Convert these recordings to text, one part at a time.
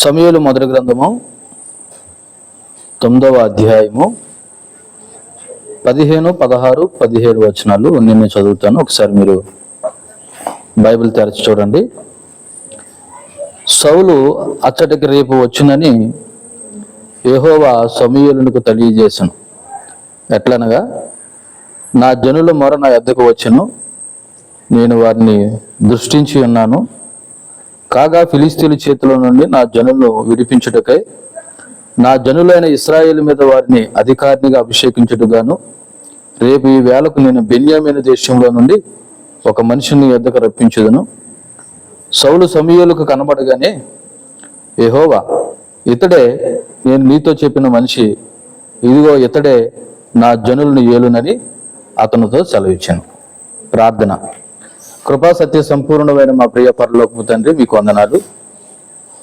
సమూయేలు మొదటి గ్రంథము 9వ అధ్యాయము 15, 16, 17 వచనాలు నేను చదువుతాను. ఒకసారి మీరు బైబిల్ తెరచి చూడండి. సౌలు అచ్చటికి రేపు వచ్చునని యెహోవా సమూయేలునకు తెలియజేసెను. ఎట్లనగా, నా జనుల మొర నా యొద్దకు వచ్చెను, నేను వారిని దృష్టించి ఉన్నాను. కాగా ఫిలిస్తీయుల చేతిలో నుండి నా జనులను విడిపించుటకై నా జనులైన ఇశ్రాయేలు మీద వారిని అధికారినిగా అభిషేకించుటగాను రేపు ఈ వేళకు నేను బెన్యామీను దేశంలో నుండి ఒక మనిషిని యొద్దకు రప్పించుదును. సౌలు సమూయేలుకు కనబడగానే, యెహోవా, ఇతడే నేను నీతో చెప్పిన మనిషి, ఇదిగో ఇతడే నా జనులను ఏలునని అతనితో సెలవిచ్చాను. ప్రార్థన. కృపా సత్య సంపూర్ణమైన మా ప్రియ పరలోకపు తండ్రి, మీకు వందనాలు.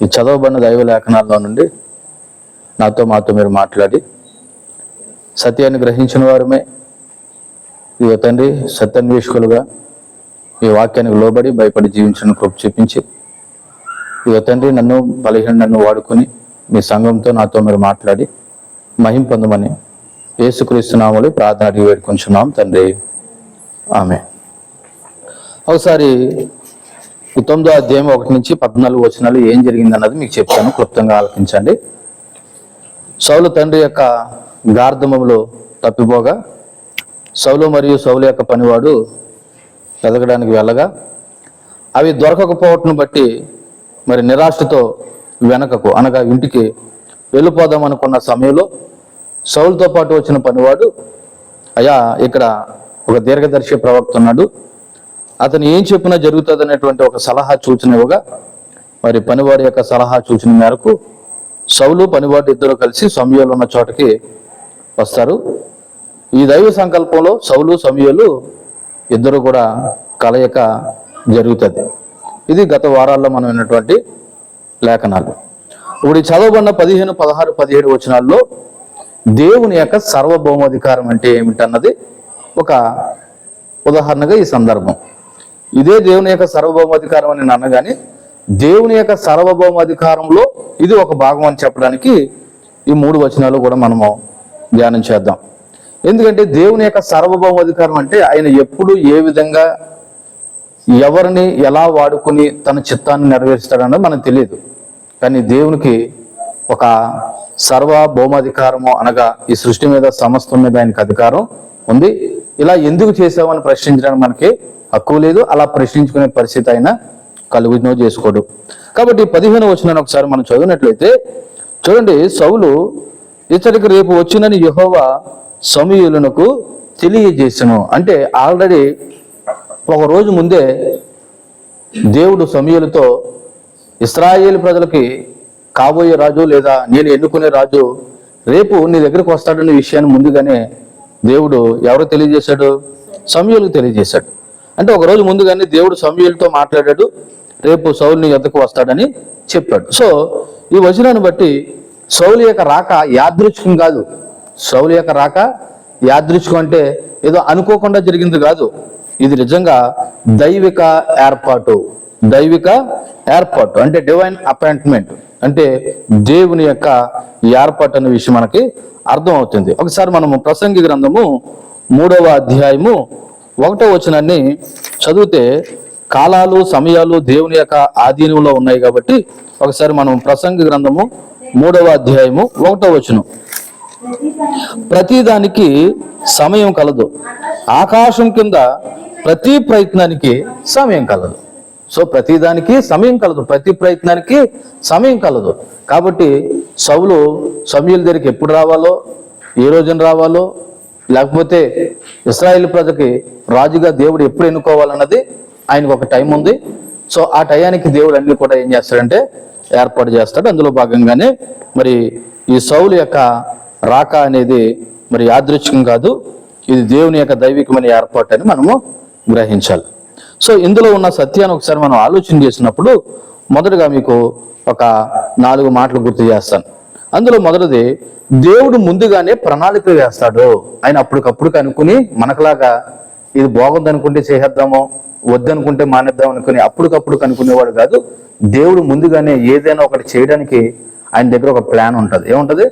ఈ చదవబడిన దైవ లేఖనాల్లో నుండి మాతో మీరు మాట్లాడి సత్యాన్ని గ్రహించిన వారమే ఇదిగో తండ్రి, సత్యాన్వేషకులుగా ఈ వాక్యానికి లోబడి భయపడి జీవించిన కృప చూపించి ఇదిగో తండ్రి, నన్ను వాడుకొని మీ సంఘంతో నాతో మీరు మాట్లాడి మహిమ పొందమని యేసుక్రీస్తు నామములో ప్రార్థన అడిగి వేడుకొంచున్నాం తండ్రి, ఆమె. ఒకసారి ఈ 9వ అధ్యాయం 1 నుంచి 14 వచనాలు ఏం జరిగిందన్నది మీకు చెప్తాను, క్లుప్తంగా ఆలకించండి. సౌలు తండ్రి యొక్క గార్ధమములో తప్పిపోగా సౌలు మరియు సౌలు యొక్క పనివాడు ఎదగడానికి వెళ్ళగా అవి దొరకకపోవటం బట్టి మరి నిరాశతో వెనకకు అనగా ఇంటికి వెళ్ళిపోదాం అనుకున్న సమయంలో సౌలుతో పాటు వచ్చిన పనివాడు, అయ్యా, ఇక్కడ ఒక దీర్ఘదర్శి ప్రవక్త ఉన్నాడు, అతను ఏం చెప్పినా జరుగుతుంది అనేటువంటి ఒక సలహా సూచన ఇవ్వగా మరి పనివాడి యొక్క సలహా సూచన మేరకు సౌలు పనివాడు ఇద్దరు కలిసి సమూయేలు ఉన్న చోటకి వస్తారు. ఈ దైవ సంకల్పంలో సౌలు సమూయేలు ఇద్దరు కూడా కలయిక జరుగుతుంది. ఇది గత వారాల్లో మనం విన్నటువంటి లేఖనాలు. ఇప్పుడు ఈ చదవబడిన 15, 16, 17 వచనాల్లో దేవుని యొక్క సార్వభౌమాధికారం అంటే ఏమిటన్నది ఒక ఉదాహరణగా ఈ సందర్భం. ఇదే దేవుని యొక్క సార్వభౌమాధికారం అని నేను అనగానే దేవుని యొక్క సార్వభౌమాధికారంలో ఇది ఒక భాగం అని చెప్పడానికి ఈ 3 వచనాలు కూడా మనము ధ్యానం చేద్దాం. ఎందుకంటే దేవుని యొక్క సార్వభౌమాధికారం అంటే ఆయన ఎప్పుడు ఏ విధంగా ఎవరిని ఎలా వాడుకుని తన చిత్తాన్ని నెరవేరుస్తాడన్నది మనకు తెలియదు. కానీ దేవునికి ఒక సార్వభౌమాధికారము అనగా ఈ సృష్టి మీద సమస్తం మీద ఆయనకు అధికారం ఉంది. ఇలా ఎందుకు చేసామని ప్రశ్నించడానికి మనకి హక్కు లేదు. అలా ప్రశ్నించుకునే పరిస్థితి అయినా కలుగునో చేసుకోడు. కాబట్టి 15వ వచనాన్ని ఒకసారి మనం చదివినట్లయితే చూడండి, సౌలు ఇతడికి రేపు వచ్చినని యెహోవా సమూయేలునకు తెలియజేసెను. అంటే ఆల్రెడీ ఒక రోజు ముందే దేవుడు సమూయేలుతో ఇశ్రాయేలు ప్రజలకి కాబోయే రాజు లేదా నేను ఎన్నుకునే రాజు రేపు నీ దగ్గరకు వస్తాడనే విషయాన్ని ముందుగానే దేవుడు ఎవరు తెలియజేశాడు? సమూయేలుకు తెలియజేశాడు. అంటే ఒక రోజు ముందుగానే దేవుడు సమూయేలుతో మాట్లాడాడు, రేపు సౌలు నీ యొద్దకు వస్తాడని చెప్పాడు. సో ఈ వచనాన్ని బట్టి సౌలు యొక్క రాక యాదృచ్ఛికం కాదు. సౌలు యొక్క రాక యాదృచ్ఛికం అంటే ఏదో అనుకోకుండా జరిగింది కాదు. ఇది నిజంగా దైవిక ఏర్పాటు. దైవిక ఏర్పాటు అంటే డివైన్ అపాయింట్మెంట్, అంటే దేవుని యొక్క ఏర్పాటు అనే విషయం మనకి అర్థం అవుతుంది. ఒకసారి మనము ప్రసంగి గ్రంథము 3వ అధ్యాయము 1వ వచనాన్ని చదివితే కాలాలు సమయాలు దేవుని యొక్క ఆధీనంలో ఉన్నాయి కాబట్టి ఒకసారి మనం ప్రసంగి గ్రంథము 3వ అధ్యాయము 1వ వచనం. ప్రతిదానికి సమయం కలదు, ఆకాశం కింద ప్రతి ప్రయత్నానికి సమయం కలదు. సో ప్రతిదానికి సమయం కలదు, ప్రతి ప్రయత్నానికి సమయం కలదు. కాబట్టి సౌలు సమూయేలు దగ్గరికి ఎప్పుడు రావాలో, ఏ రోజున రావాలో, లేకపోతే ఇశ్రాయేలు ప్రజకి రాజుగా దేవుడు ఎప్పుడు ఎన్నుకోవాలన్నది ఆయనకు ఒక టైం ఉంది. సో ఆ టయానికి దేవుడు అన్ని కూడా ఏం చేస్తాడంటే ఏర్పాటు చేస్తాడు. అందులో భాగంగానే మరి ఈ సౌలు యొక్క రాక అనేది మరి యాదృచ్ఛికం కాదు, ఇది దేవుని యొక్క దైవికమైన ఏర్పాటు అని మనము గ్రహించాలి. సో ఇందులో ఉన్న సత్యాన్ని ఒకసారి మనం ఆలోచన చేసినప్పుడు మొదటగా మీకు ఒక 4 మాటలు గుర్తు చేస్తాను. అందులో మొదటిది, దేవుడు ముందుగానే ప్రణాళిక వేస్తాడు. ఆయన అప్పటికప్పుడు అనుకుని మనకులాగా ఇది బాగుంది అనుకుంటే చేసేద్దామో, వద్దనుకుంటే మానేద్దాం అనుకుని అప్పటికప్పుడు కనుక్కునేవాడు కాదు. దేవుడు ముందుగానే ఏదైనా ఒకటి చేయడానికి ఆయన దగ్గర ఒక ప్లాన్ ఉంటుంది. ఏముంటుంది?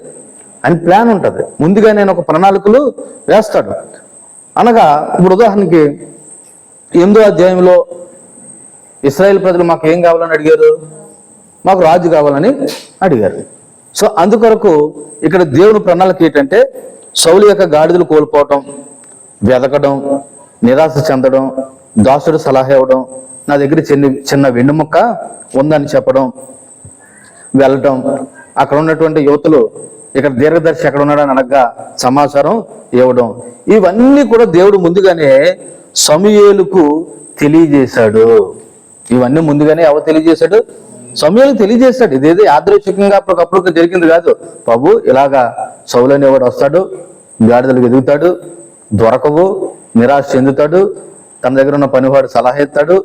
ఆయన ప్లాన్ ఉంటుంది. ముందుగానే ఆయన ఒక ప్రణాళికలు వేస్తాడు. అనగా ఇప్పుడు ఉదాహరణకి 8వ అధ్యాయంలో ఇశ్రాయేల్ ప్రజలు మాకు ఏం కావాలని అడిగారు? మాకు రాజు కావాలని అడిగారు. సో అందుకొరకు ఇక్కడ దేవుని ప్రణాళిక ఏంటంటే సౌలు యొక్క గాడిదలు కోల్పోవటం, వెదకడం, నిరాశ చెందడం, దాసుడు సలహా ఇవ్వడం, నా దగ్గర చిన్న వెన్నుముక్క ఉందని చెప్పడం, వెళ్ళటం, అక్కడ ఉన్నటువంటి యువతులు ఇక్కడ దీర్ఘదర్శి ఎక్కడ ఉన్నాడని అనగా సమాచారం ఇవ్వడం, ఇవన్నీ కూడా దేవుడు ముందుగానే సమూయేలుకు తెలియజేశాడు. ఇవన్నీ ముందుగానే ఎవరు తెలియజేశాడు? సమూయేలుకు తెలియజేశాడు. ఇదేదో యాదృచ్ఛికంగా అప్పటికప్పుడు జరిగింది కాదు. ప్రభు ఇలాగా సౌలు అనేవాడు వస్తాడు, గాడిదలకు ఎదుగుతాడు, దొరకవు, నిరాశ చెందుతాడు, తన దగ్గర ఉన్న పనివాడు సలహా ఇస్తాడు,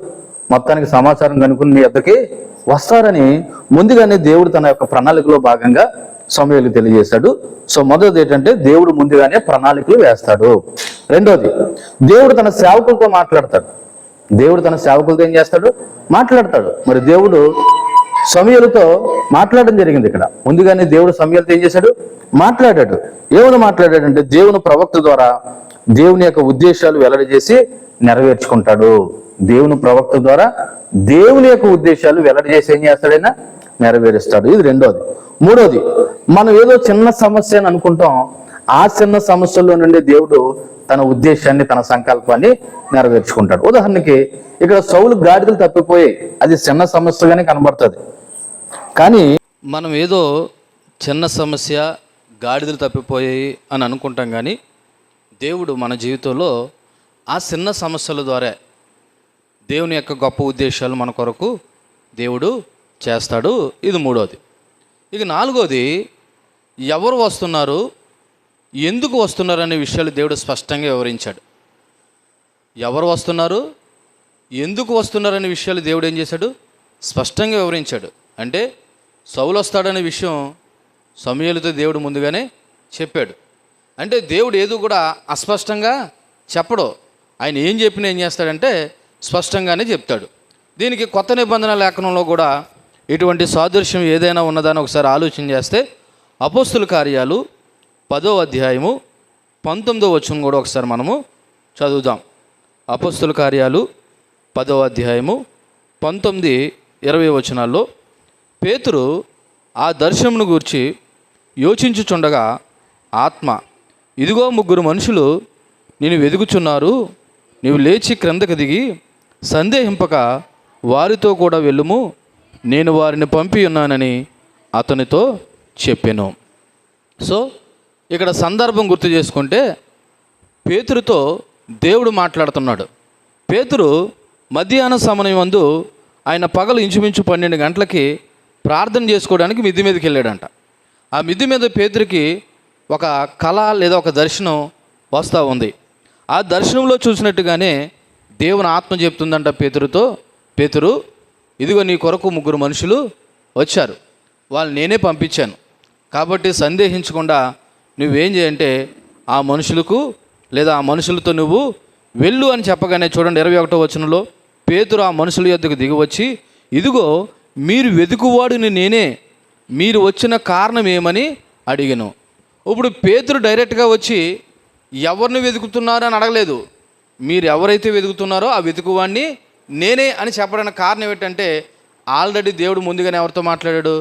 మొత్తానికి సమాచారం కనుక్కుని మీ వద్దకి వస్తారని ముందుగానే దేవుడు తన యొక్క ప్రణాళికలో భాగంగా సమూయేలుకు తెలియజేశాడు. సో మొదటిది ఏంటంటే దేవుడు ముందుగానే ప్రణాళికలు వేస్తాడు. రెండోది, దేవుడు తన సేవకులతో మాట్లాడతాడు. దేవుడు తన సేవకులతో ఏం చేస్తాడు? మాట్లాడతాడు. మరి దేవుడు సమూయేలుతో మాట్లాడడం జరిగింది. ఇక్కడ ముందుగానే దేవుడు సమూయేలుతో ఏం చేశాడు? మాట్లాడాడు. ఏమని మాట్లాడాడంటే దేవుని ప్రవక్త ద్వారా దేవుని యొక్క ఉద్దేశాలు వెల్లడి చేసి నెరవేర్చుకుంటాడు. దేవుని ప్రవక్త ద్వారా దేవుని యొక్క ఉద్దేశాలు వెల్లడి చేసి ఏం చేస్తాడైనా? నెరవేరుస్తాడు. ఇది రెండోది. మూడోది, మనం ఏదో చిన్న సమస్య అని అనుకుంటాం. ఆ చిన్న సమస్యల్లో నుండి దేవుడు తన ఉద్దేశాన్ని, తన సంకల్పాన్ని నెరవేర్చుకుంటాడు. ఉదాహరణకి ఇక్కడ సౌలు గాడిదలు తప్పిపోయి అది చిన్న సమస్యగానే కనబడుతుంది. కానీ మనం ఏదో చిన్న సమస్య, గాడిదలు తప్పిపోయాయి అని అనుకుంటాం. కానీ దేవుడు మన జీవితంలో ఆ చిన్న సమస్యల ద్వారా దేవుని యొక్క గొప్ప ఉద్దేశాలు మన కొరకు దేవుడు చేస్తాడు. ఇది మూడోది. ఇక నాలుగోది, ఎవరు వస్తున్నారు, ఎందుకు వస్తున్నారు అనే విషయాలు దేవుడు స్పష్టంగా వివరించాడు. ఎవరు వస్తున్నారు, ఎందుకు వస్తున్నారు అనే విషయాలు దేవుడు ఏం చేశాడు? స్పష్టంగా వివరించాడు. అంటే సౌలు వస్తాడనే విషయం సమూయేలుతో దేవుడు ముందుగానే చెప్పాడు. అంటే దేవుడు ఏదో కూడా అస్పష్టంగా చెప్పడు. ఆయన ఏం చెప్పినా ఏం చేస్తాడంటే స్పష్టంగానే చెప్తాడు. దీనికి కొత్త నిబంధన లేఖనంలో కూడా ఇటువంటి సాదృశ్యం ఏదైనా ఉన్నదని ఒకసారి ఆలోచన చేస్తే అపోస్తుల కార్యాలు 10వ అధ్యాయము 19వ వచనం కూడా ఒకసారి మనము చదువుదాం. అపోస్తుల కార్యాలు 10వ అధ్యాయము 19, 20 వచనాల్లో పేతురు ఆ దర్శనమును గూర్చి యోచించుచుండగా ఆత్మ, ఇదిగో 3 మనుషులు నేను వెదుకుచున్నారు, నీవు లేచి క్రిందకు దిగి సందేహింపక వారితో కూడా వెళ్ళుము, నేను వారిని పంపి ఉన్నానని అతనితో చెప్పెను. సో ఇక్కడ సందర్భం గుర్తు చేసుకుంటే పేతురుతో దేవుడు మాట్లాడుతున్నాడు. పేతురు మధ్యాహ్న సమయం యందు ఆయన పగలు ఇంచుమించు 12 గంటలకి ప్రార్థన చేసుకోవడానికి మిద్ది మీదకి వెళ్ళాడంట. ఆ మిద్ది మీద పేతురికి ఒక కళ లేదా ఒక దర్శనం వస్తూ ఉంది. ఆ దర్శనంలో చూసినట్టుగానే దేవుని ఆత్మ చెప్తుందంట పేతురుతో, పేతురు, ఇదిగో నీ కొరకు 3 మనుషులు వచ్చారు, వాళ్ళు నేనే పంపించాను, కాబట్టి సందేహించకుండా నువ్వేం చేయంటే ఆ మనుషులకు లేదా ఆ మనుషులతో నువ్వు వెళ్ళు అని చెప్పగానే చూడండి 21వ వచనంలో పేతురు ఆ మనుషుల యొద్దకు దిగి వచ్చి, ఇదిగో మీరు వెతుకువాడిని నేనే, మీరు వచ్చిన కారణం ఏమని అడిగాను. ఇప్పుడు పేతురు డైరెక్ట్గా వచ్చి ఎవరిని వెతుకుతున్నారు అని అడగలేదు. మీరు ఎవరైతే వెతుకుతున్నారో ఆ వెతుకువాడిని నేనే అని చెప్పడానికి కారణం ఏంటంటే ఆల్రెడీ దేవుడు ముందుగానే ఎవరితో మాట్లాడాడు?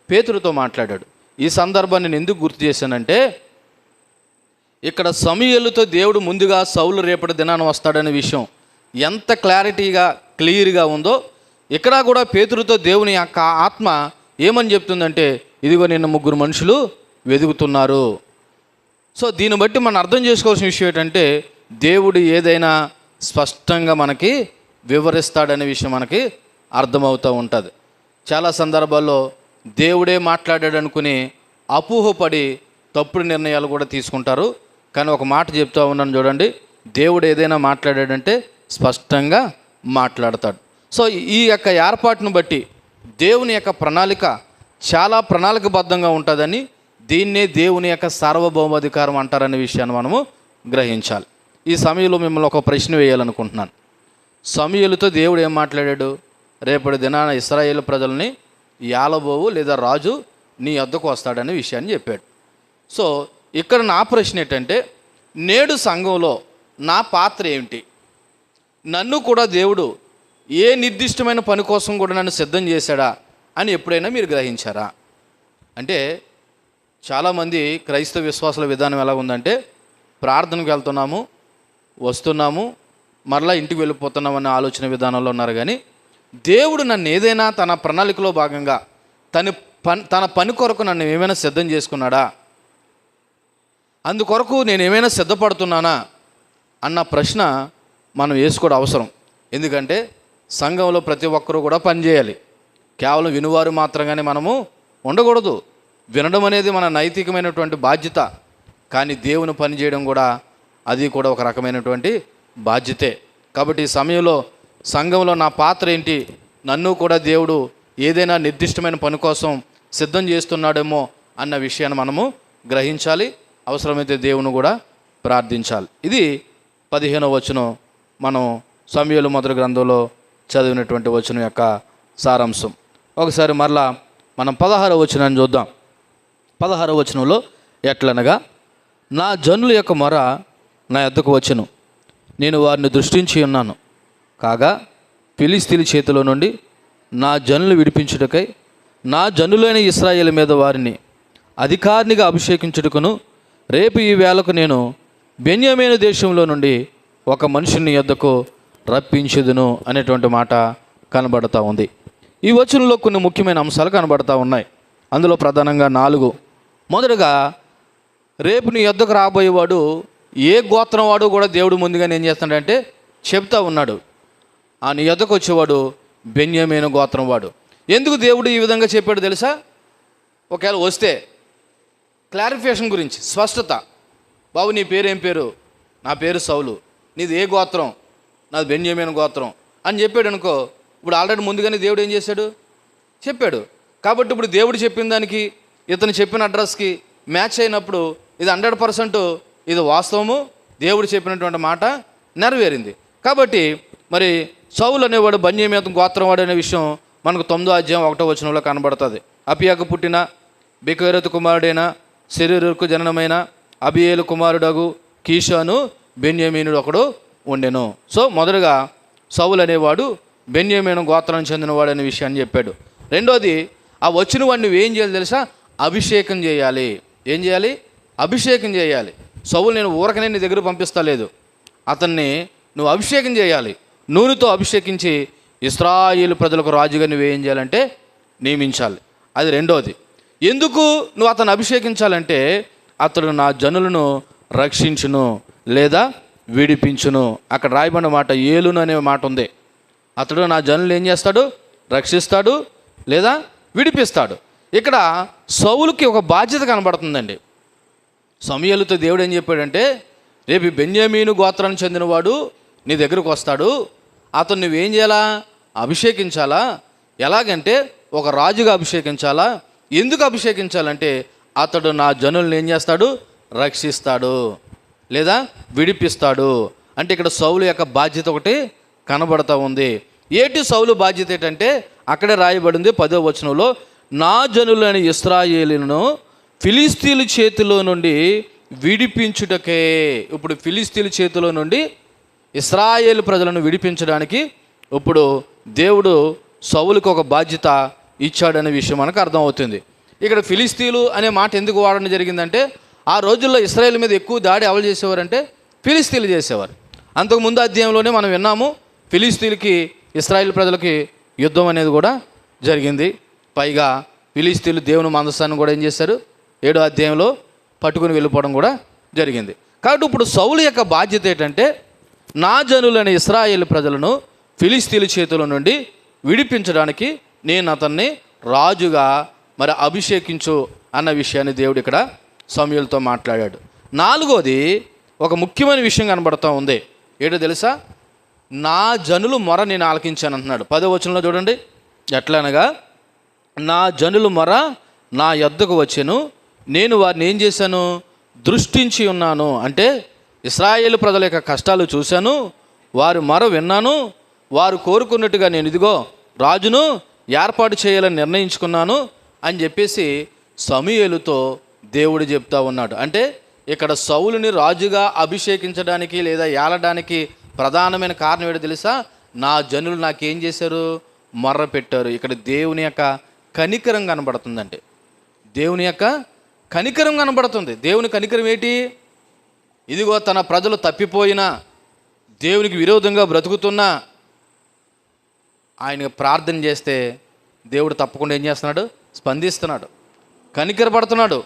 పేతురుతో మాట్లాడాడు. ఈ సందర్భాన్ని నేను ఎందుకు గుర్తు చేశానంటే ఇక్కడ సమూయేలుతో దేవుడు ముందుగా సౌలు రేపటి దినాన వస్తాడనే విషయం ఎంత క్లియర్గా ఉందో ఇక్కడ కూడా పేతురుతో దేవుని యొక్క ఆత్మ ఏమని చెప్తుందంటే, ఇదిగో నిన్ను 3 మనుషులు వెతుకుతున్నారు. సో దీన్ని బట్టి మనం అర్థం చేసుకోవాల్సిన విషయం ఏంటంటే దేవుడు ఏదైనా స్పష్టంగా మనకి వివరిస్తాడనే విషయం మనకి అర్థమవుతూ ఉంటుంది. చాలా సందర్భాల్లో దేవుడే మాట్లాడాడు అనుకుని అపోహపడి తప్పుడు నిర్ణయాలు కూడా తీసుకుంటారు. కానీ ఒక మాట చెప్తా ఉన్నాను చూడండి, దేవుడు ఏదైనా మాట్లాడాడంటే స్పష్టంగా మాట్లాడతాడు. సో ఈ యొక్క ఏర్పాటును బట్టి దేవుని యొక్క ప్రణాళిక చాలా ప్రణాళికబద్ధంగా ఉంటుందని, దీన్నే దేవుని యొక్క సార్వభౌమాధికారం అంటారనే విషయాన్ని మనము గ్రహించాలి. ఈ సమయంలో మిమ్మల్ని ఒక ప్రశ్న వేయాలనుకుంటున్నాను. సమూయేలుతో దేవుడు ఏం మాట్లాడాడు? రేపటి దినాన ఇశ్రాయేలు ప్రజల్ని యాలబోవు లేదా రాజు నీ వద్దకు వస్తాడనే విషయాన్ని చెప్పాడు. సో ఇక్కడ నా ప్రశ్న ఏంటంటే, నేడు సంఘంలో నా పాత్ర ఏమిటి? నన్ను కూడా దేవుడు ఏ నిర్దిష్టమైన పని కోసం కూడా నన్ను సిద్ధం చేశాడా అని ఎప్పుడైనా మీరు గ్రహించారా? అంటే చాలామంది క్రైస్తవ విశ్వాసుల విధానం ఎలా ఉందంటే, ప్రార్థనకు వెళ్తున్నాము, వస్తున్నాము, మరలా ఇంటికి వెళ్ళిపోతున్నాం అనే ఆలోచన విధానంలో ఉన్నారు. కానీ దేవుడు నన్ను ఏదైనా తన ప్రణాళికలో భాగంగా తన పని కొరకు నన్ను ఏమైనా సిద్ధం చేసుకున్నాడా, అందుకొరకు నేను ఏమైనా సిద్ధపడుతున్నానా అన్న ప్రశ్న మనం వేసుకోవడం అవసరం. ఎందుకంటే సంఘంలో ప్రతి ఒక్కరూ కూడా పనిచేయాలి. కేవలం వినువారు మాత్రంగానే మనము ఉండకూడదు. వినడం అనేది మన నైతికమైనటువంటి బాధ్యత. కానీ దేవుని పని చేయడం కూడా అది కూడా ఒక రకమైనటువంటి బాధ్యతే. కాబట్టి ఈ సమయంలో సంఘంలో నా పాత్ర ఏంటి? నన్ను కూడా దేవుడు ఏదైనా నిర్దిష్టమైన పని కోసం సిద్ధం చేస్తున్నాడేమో అన్న విషయాన్ని మనము గ్రహించాలి. అవసరమైతే దేవుని కూడా ప్రార్థించాలి. ఇది 15వ వచనం, మనం సమూయేలు మొదటి గ్రంథంలో చదివినటువంటి వచనం యొక్క సారాంశం. ఒకసారి మరలా మనం 16వ వచనాన్ని చూద్దాం. 16వ వచనంలో ఎట్లనగా, నా జనుల యొక్క మొర నా యొద్దకు వచ్చెను, నేను వారిని దృష్టించి ఉన్నాను. కాగా ఫిలిష్తీయుల చేతిలో నుండి నా జనులు విడిపించుటకై నా జనులైన ఇశ్రాయేలు మీద వారిని అధికారినిగా అభిషేకించుటకును రేపు ఈ వేళకు నేను బెన్యామీను దేశంలో నుండి ఒక మనుషుని యొద్దకు రప్పించుదును అనేటువంటి మాట కనబడతా ఉంది. ఈ వచనంలో కొన్ని ముఖ్యమైన అంశాలు కనబడతా ఉన్నాయి. అందులో ప్రధానంగా 4. మొదటగా, రేపు నీ యొద్దకు రాబోయేవాడు ఏ గోత్రం వాడు కూడా దేవుడు ముందుగానే ఏం చేస్తాడంటే చెప్తా ఉన్నాడు. ఆ నీ యొద్దకు వచ్చేవాడు బెన్యామీను గోత్రం వాడు. ఎందుకు దేవుడు ఈ విధంగా చెప్పాడు తెలుసా? ఒకవేళ వస్తే క్లారిఫికేషన్ గురించి, స్పష్టత. బాబు నీ పేరు ఏం పేరు? నా పేరు సౌలు. నీది ఏ గోత్రం? నాది బెన్యామీను గోత్రం అని చెప్పాడు అనుకో. ఇప్పుడు ఆల్రెడీ ముందుగానే దేవుడు ఏం చేశాడు? చెప్పాడు. కాబట్టి ఇప్పుడు దేవుడు చెప్పిన దానికి ఇతను చెప్పిన అడ్రస్కి మ్యాచ్ అయినప్పుడు ఇది 100% ఇది వాస్తవము, దేవుడు చెప్పినటువంటి మాట నెరవేరింది. కాబట్టి మరి సౌలు అనేవాడు బెన్యామీను గోత్రం వాడు అనే విషయం మనకు 9వ అధ్యాయం 1వ వచనంలో కనబడుతుంది. అపియాకు పుట్టిన బెకెరతు కుమారుడైన శరీరుకు జననమైన అబియేలు కుమారుడగు కీషాను బెన్యామీనుడు ఒకడు ఉండెను. సో మొదటగా సౌలు అనేవాడు బెన్యామీను గోత్రానికి చెందినవాడు అనే విషయాన్ని చెప్పాడు. రెండోది, ఆ వచ్చిన వాడిని నువ్వేం చేయాలి తెలుసా? అభిషేకం చేయాలి. ఏం చేయాలి? అభిషేకం చేయాలి. సౌలు నేను ఊరకనే నీ దగ్గర పంపిస్తలేదు, అతన్ని నువ్వు అభిషేకం చేయాలి. నూనెతో అభిషేకించి ఇశ్రాయేలు ప్రజలకు రాజుగా నువ్వేం చేయాలంటే నియమించాలి. అది రెండోది. ఎందుకు నువ్వు అతను అభిషేకించాలంటే అతడు నా జనులను రక్షించును లేదా విడిపించును. అక్కడ రాయబడిన మాట ఏలును అనే మాట ఉంది. అతడు నా జనులు ఏం చేస్తాడు? రక్షిస్తాడు లేదా విడిపిస్తాడు. ఇక్కడ సౌలుకి ఒక బాధ్యత కనబడుతుందండి. సమూయేలుతో దేవుడు ఏం చెప్పాడంటే, రేపు బెన్యామీను గోత్రానికి చెందినవాడు నీ దగ్గరకు వస్తాడు, అతను నువ్వేం చేయాలా? అభిషేకించాలా. ఎలాగంటే ఒక రాజుగా అభిషేకించాలా. ఎందుకు అభిషేకించాలంటే అతడు నా జనుల్ని ఏం చేస్తాడు? రక్షిస్తాడు లేదా విడిపిస్తాడు. అంటే ఇక్కడ సౌలు యొక్క బాధ్యత ఒకటి కనబడతా ఉంది. ఏటి సౌలు బాధ్యత ఏంటంటే అక్కడే రాయబడింది 10వ వచనంలో, నా జనులైన ఇశ్రాయేలును ఫిలిష్తీయుల చేతిలో నుండి విడిపించుటకే. ఇప్పుడు ఫిలిష్తీయుల చేతిలో నుండి ఇశ్రాయేలు ప్రజలను విడిపించడానికి ఇప్పుడు దేవుడు సౌలుకు ఒక బాధ్యత ఇచ్చాడనే విషయం మనకు అర్థమవుతుంది. ఇక్కడ ఫిలిష్తీయులు అనే మాట ఎందుకు వాడడం జరిగిందంటే, ఆ రోజుల్లో ఇశ్రాయేలు మీద ఎక్కువ దాడి ఎవరు చేసేవారంటే ఫిలిష్తీయులు చేసేవారు. అంతకుముందు అధ్యాయంలోనే మనం విన్నాము, ఫిలిష్తీయులకి ఇశ్రాయేలు ప్రజలకి యుద్ధం అనేది కూడా జరిగింది. పైగా ఫిలిష్తీయులు దేవుని మందసాన్ని కూడా ఏం చేశారు? 7వ అధ్యాయంలో పట్టుకుని వెళ్ళిపోవడం కూడా జరిగింది. కాబట్టి ఇప్పుడు సౌలు యొక్క బాధ్యత ఏంటంటే, నా జనులైన ఇశ్రాయేలు ప్రజలను ఫిలిష్తీయుల చేతుల నుండి విడిపించడానికి నేను అతన్ని రాజుగా మరి అభిషేకించు అన్న విషయాన్ని దేవుడు ఇక్కడ సమూయేలుతో మాట్లాడాడు. 4వది ఒక ముఖ్యమైన విషయం కనబడుతూ ఉంది. ఏంటో తెలుసా? నా జనులు మొర నేను ఆలకించాను అంటున్నాడు. 10వ వచనంలో చూడండి. ఎట్లనగా, నా జనులు మొర నా యొద్దకు వచ్చెను, నేను వారిని ఏం చేశాను? దృష్టించి ఉన్నాను. అంటే ఇశ్రాయేలు ప్రజల యొక్క కష్టాలు చూశాను, వారు మొర విన్నాను, వారు కోరుకున్నట్టుగా నేను ఇదిగో రాజును ఏర్పాటు చేయాలని నిర్ణయించుకున్నాను అని చెప్పేసి సమూయేలుతో దేవుడు చెప్తా ఉన్నాడు. అంటే ఇక్కడ సౌలుని రాజుగా అభిషేకించడానికి లేదా ఏలడానికి ప్రధానమైన కారణం ఏంటో తెలుసా? నా జనులు నాకేం చేశారు? మొర్ర పెట్టారు. ఇక్కడ దేవుని యొక్క కనికరం కనబడుతుందంటే, దేవుని యొక్క కనికరం కనబడుతుంది. దేవుని కనికరం ఏంటి? ఇదిగో తన ప్రజలు తప్పిపోయినా, దేవునికి విరోధంగా బ్రతుకుతున్నా ఆయన ప్రార్థన చేస్తే దేవుడు తప్పకుండా ఏం చేస్తున్నాడు? స్పందిస్తున్నాడు, కనికరపడుతున్నాడు.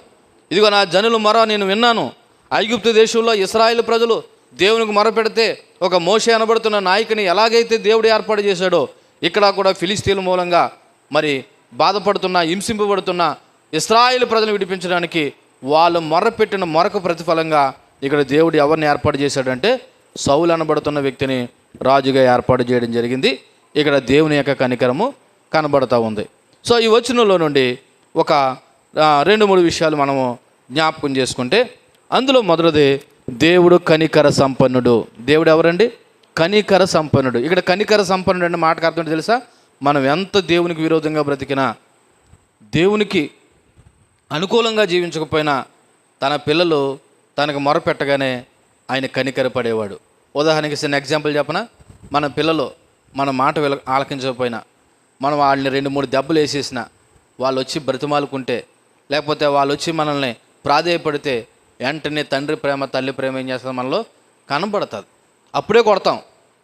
ఇదిగో నా జనులు మొర నేను విన్నాను. ఐగుప్తు దేశంలో ఇశ్రాయేలు ప్రజలు దేవునికి మొర పెడితే ఒక మోషే అనబడుతున్న నాయకుని ఎలాగైతే దేవుడు ఏర్పాటు చేశాడో, ఇక్కడ కూడా ఫిలిస్తీన్ల మూలంగా మరి బాధపడుతున్న, హింసింపబడుతున్న ఇశ్రాయేలు ప్రజలను విడిపించడానికి వాళ్ళు మొర్ర పెట్టిన మొరకు ప్రతిఫలంగా ఇక్కడ దేవుడు ఎవరిని ఏర్పాటు చేశాడంటే సౌలు అనబడుతున్న వ్యక్తిని రాజుగా ఏర్పాటు చేయడం జరిగింది. ఇక్కడ దేవుని యొక్క కనికరము కనబడుతూ ఉంది. సో ఈ వచనంలో నుండి ఒక 2-3 విషయాలు మనము జ్ఞాపకం చేసుకుంటే, అందులో మొదటిది దేవుడు కనికర సంపన్నుడు. దేవుడు ఎవరండి? కనికర సంపన్నుడు. ఇక్కడ కనికర సంపన్నుడు అంటే మాటకు అర్థం తెలుసా? మనం ఎంత దేవునికి విరోధంగా బ్రతికినా, దేవునికి అనుకూలంగా జీవించకపోయినా, తన పిల్లలు తనకు మొరపెట్టగానే ఆయన కనికరపడేవాడు. ఉదాహరణకి చిన్న ఎగ్జాంపుల్ చెప్పనా? మన పిల్లలు మన మాట ఆలకించకపోయినా, మనం వాళ్ళని 2-3 దెబ్బలు వేసేసినా, వాళ్ళు వచ్చి బ్రతిమాలుకుంటే, లేకపోతే వాళ్ళు వచ్చి మనల్ని ప్రాధేయపడితే, వెంటనే తండ్రి ప్రేమ, తల్లి ప్రేమ ఏం చేస్తుంది? మనలో కనబడుతుంది. అప్పుడే కొడతాం,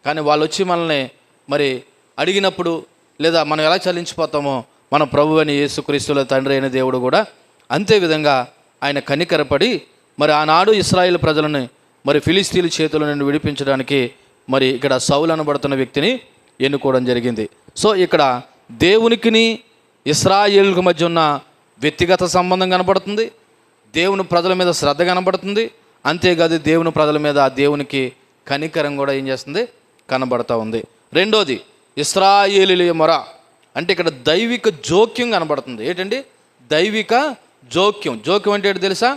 కానీ వాళ్ళు వచ్చి మనల్ని మరి అడిగినప్పుడు, లేదా మనం ఎలా చలించిపోతామో, మన ప్రభు అని యేసుక్రీస్తుల తండ్రి అయిన దేవుడు కూడా అంతే విధంగా ఆయన కనికరపడి మరి ఆనాడు ఇశ్రాయేలు ప్రజలను మరి ఫిలిస్తీన్ల చేతుల నుండి విడిపించడానికి మరి ఇక్కడ సౌలు అనబడుతున్న వ్యక్తిని ఎన్నుకోవడం జరిగింది. సో ఇక్కడ దేవునికిని ఇశ్రాయేలుకు మధ్య ఉన్న వ్యక్తిగత సంబంధం కనబడుతుంది, దేవుని ప్రజల మీద శ్రద్ధ కనబడుతుంది. అంతేకాదు దేవుని ప్రజల మీద ఆ దేవునికి కనికరం కూడా ఏం చేస్తుంది? కనబడుతూ ఉంది. రెండోది ఇశ్రాయేలీయుల మొర అంటే ఇక్కడ దైవిక జోక్యం కనబడుతుంది. ఏంటండి దైవిక జోక్యం? జోక్యం అంటే ఏంటి తెలుసా?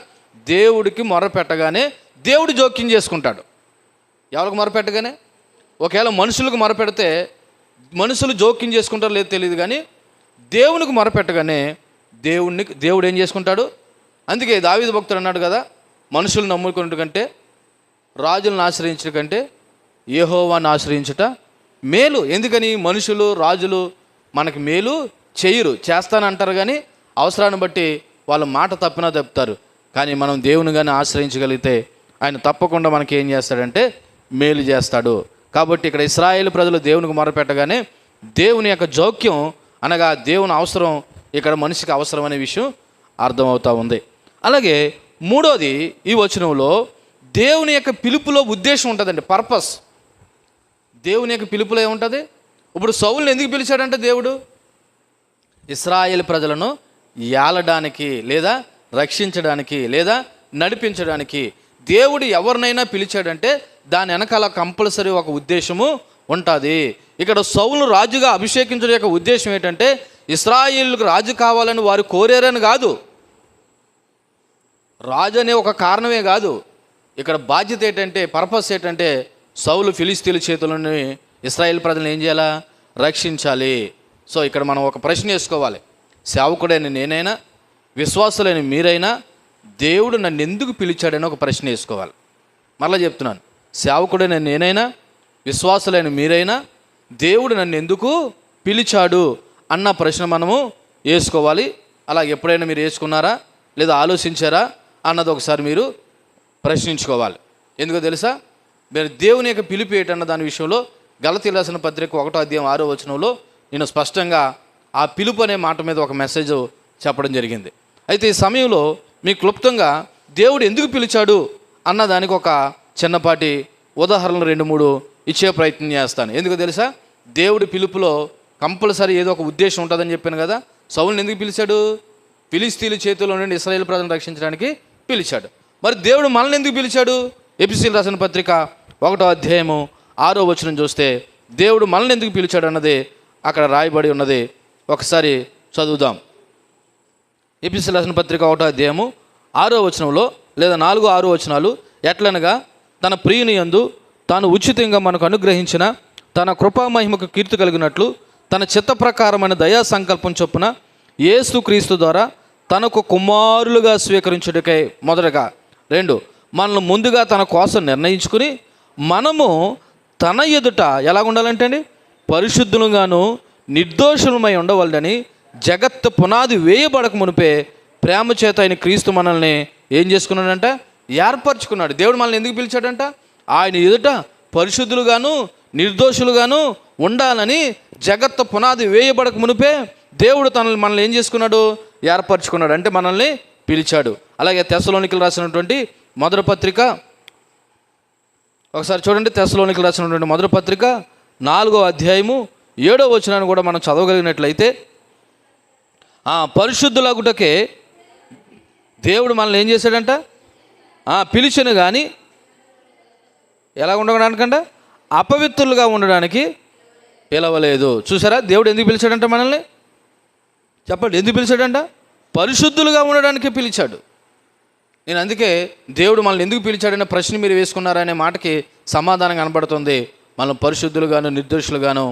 దేవుడికి మొర పెట్టగానే దేవుడు జోక్యం చేసుకుంటాడు. ఎవరికి మొర పెట్టగానే? ఒకవేళ మనుషులకు మొర పెడితే మనుషులు జోక్యం చేసుకుంటారో లేదో తెలియదు, కానీ దేవునికి మొర పెట్టగానే దేవుడు ఏం చేసుకుంటాడు? అందుకే దావీదు భక్తుడు అన్నాడు కదా, మనుషులను నమ్ముకున్నట్టు కంటే, రాజులను ఆశ్రయించడం కంటే యెహోవాను ఆశ్రయించుట మేలు. ఎందుకని? మనుషులు, రాజులు మనకి మేలు చేయరు, చేస్తానంటారు, కానీ అవసరాన్ని బట్టి వాళ్ళ మాట తప్పినా తప్పుతారు. కానీ మనం దేవుని కానీ ఆశ్రయించగలిగితే ఆయన తప్పకుండా మనకి ఏం చేస్తాడంటే మేలు చేస్తాడు. కాబట్టి ఇక్కడ ఇశ్రాయేలు ప్రజలు దేవునికి మొరపెట్టగానే దేవుని యొక్క జోక్యం అనగా దేవుని అవసరం ఇక్కడ మనిషికి అవసరం అనే విషయం అర్థమవుతూ ఉంది. అలాగే మూడోది ఈ వచనంలో దేవుని యొక్క పిలుపులో ఉద్దేశం ఉంటుందండి, పర్పస్. దేవుని యొక్క పిలుపులో ఏముంటుంది? ఇప్పుడు సౌలుని ఎందుకు పిలిచాడంటే దేవుడు ఇశ్రాయేలు ప్రజలను ఏలడానికి లేదా రక్షించడానికి లేదా నడిపించడానికి. దేవుడు ఎవరినైనా పిలిచాడంటే దాని వెనకాల కంపల్సరీ ఒక ఉద్దేశము ఉంటుంది. ఇక్కడ సౌలు రాజుగా అభిషేకించడం యొక్క ఉద్దేశం ఏంటంటే ఇశ్రాయేలుకు రాజు కావాలని వారు కోరారని కాదు, రాజు అనే ఒక కారణమే కాదు. ఇక్కడ బాధ్యత ఏంటంటే, పర్పస్ ఏంటంటే సౌలు ఫిలిస్తీన్ల చేతులని ఇశ్రాయేల్ ప్రజలను ఏం చేయాలా? రక్షించాలి. సో ఇక్కడ మనం ఒక ప్రశ్న వేసుకోవాలి. సేవకుడైన నేనైనా, విశ్వాసులైన మీరైనా దేవుడు నన్ను ఎందుకు పిలిచాడని ఒక ప్రశ్న వేసుకోవాలి. మరలా చెప్తున్నాను, సేవకుడైన నేనైనా, విశ్వాసులైన మీరైనా దేవుడు నన్ను ఎందుకు పిలిచాడు అన్న ప్రశ్న మనము వేసుకోవాలి. అలా ఎప్పుడైనా మీరు వేసుకున్నారా లేదా ఆలోచించారా అన్నది ఒకసారి మీరు ప్రశ్నించుకోవాలి. ఎందుకో తెలుసా? మీరు దేవుని యొక్క పిలుపు ఏంటన్న దాని విషయంలో గలతీయులకు రాసిన పత్రిక 1వ అధ్యాయం 6వ వచనంలో నేను స్పష్టంగా ఆ పిలుపు అనే మాట మీద ఒక మెసేజ్ చెప్పడం జరిగింది. అయితే ఈ సమయంలో మీకు క్లుప్తంగా దేవుడు ఎందుకు పిలిచాడు అన్న దానికి ఒక చిన్నపాటి ఉదాహరణలు 2-3 ఇచ్చే ప్రయత్నం చేస్తాను. ఎందుకు తెలుసా? దేవుడి పిలుపులో కంపల్సరీ ఏదో ఒక ఉద్దేశం ఉంటుందని చెప్పాను కదా. సౌలుని ఎందుకు పిలిచాడు? ఫిలిస్తీన్ల చేతుల్లో నుండి ఇశ్రాయేలు ప్రజలను రక్షించడానికి పిలిచాడు. మరి దేవుడు మనల్ని ఎందుకు పిలిచాడు? ఎఫెసీయులకు రాసిన పత్రిక 1వ అధ్యాయము 6వ వచనం చూస్తే దేవుడు మనల్ని ఎందుకు పిలిచాడు అన్నది అక్కడ రాయబడి ఉన్నది. ఒకసారి చదువుదాం. ఎఫెసీయులకు రాసిన పత్రిక 1వ అధ్యాయము 6వ వచనంలో లేదా 4-6 వచనాలు ఎట్లనగా తన ప్రియుని యందు తాను ఉచితంగా మనకు అనుగ్రహించిన తన కృపామహిమకు కీర్తి కలిగినట్లు తన చిత్త ప్రకారమైన దయా సంకల్పం చొప్పున యేసుక్రీస్తు ద్వారా తనకు కుమారులుగా స్వీకరించుటకై మొదటగా 2 మనల్ని ముందుగా తన కోసం నిర్ణయించుకుని మనము తన ఎదుట ఎలా ఉండాలంటే అండి, పరిశుద్ధులుగాను నిర్దోషులమై ఉండవాలని జగత్తు పునాది వేయబడక మునిపే ప్రేమ చేత ఆయన క్రీస్తు మనల్ని ఏం చేసుకున్నాడంట, ఏర్పరచుకున్నాడు. దేవుడు మనల్ని ఎందుకు పిలిచాడంట, ఆయన ఎదుట పరిశుద్ధులుగాను నిర్దోషులుగాను ఉండాలని జగత్తు పునాది వేయబడక మునిపే దేవుడు మనల్ని ఏం చేసుకున్నాడు, ఏర్పరచుకున్నాడు. అంటే మనల్ని పిలిచాడు. అలాగే తెస్సలోనికలు రాసినటువంటి మొదటి పత్రిక ఒకసారి చూడండి. తెస్సలోనికలు రాసినటువంటి మొదటి పత్రిక 4వ అధ్యాయము 7వ వచనాన్ని కూడా మనం చదవగలిగినట్లయితే, పరిశుద్ధులగుటకే దేవుడు మనల్ని ఏం చేశాడంట, పిలిచను కానీ ఎలా ఉండడానికంట, అపవిత్రులుగా ఉండడానికి పిలవలేదు. చూసారా, దేవుడు ఎందుకు పిలిచాడంట మనల్ని? చెప్పండి, ఎందుకు పిలిచాడంట? పరిశుద్ధులుగా ఉండడానికి పిలిచాడు. నేను అందుకే దేవుడు మనల్ని ఎందుకు పిలిచాడనే ప్రశ్న మీరు వేసుకున్నారనే మాటకి సమాధానం కనబడుతుంది. మనం పరిశుద్ధులుగాను నిర్దోషులుగాను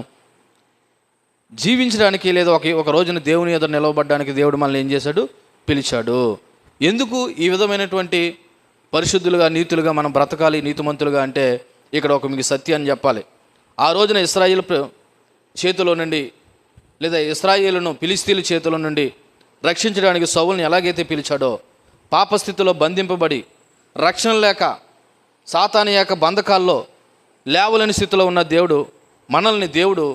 జీవించడానికి, లేదా ఒక రోజున దేవుని ఎదురు నిలవబడడానికి దేవుడు మనల్ని ఏం చేశాడు, పిలిచాడు. ఎందుకు ఈ విధమైనటువంటి పరిశుద్ధులుగా నీతులుగా మనం బ్రతకాలి, నీతిమంతులుగా అంటే ఇక్కడ మీకు సత్యాన్ని చెప్పాలి. ఆ రోజున ఇశ్రాయేలు చేతిలో నుండి, లేదా ఇశ్రాయేలును ఫిలిష్తీయుల చేతిలో నుండి రక్షించడానికి సౌలుని ఎలాగైతే పిలిచాడో, పాపస్థితిలో బంధింపబడి రక్షణ లేక సాతాను యొక్క బంధకాల్లో లేవలేని స్థితిలో ఉన్న మనల్ని దేవుడు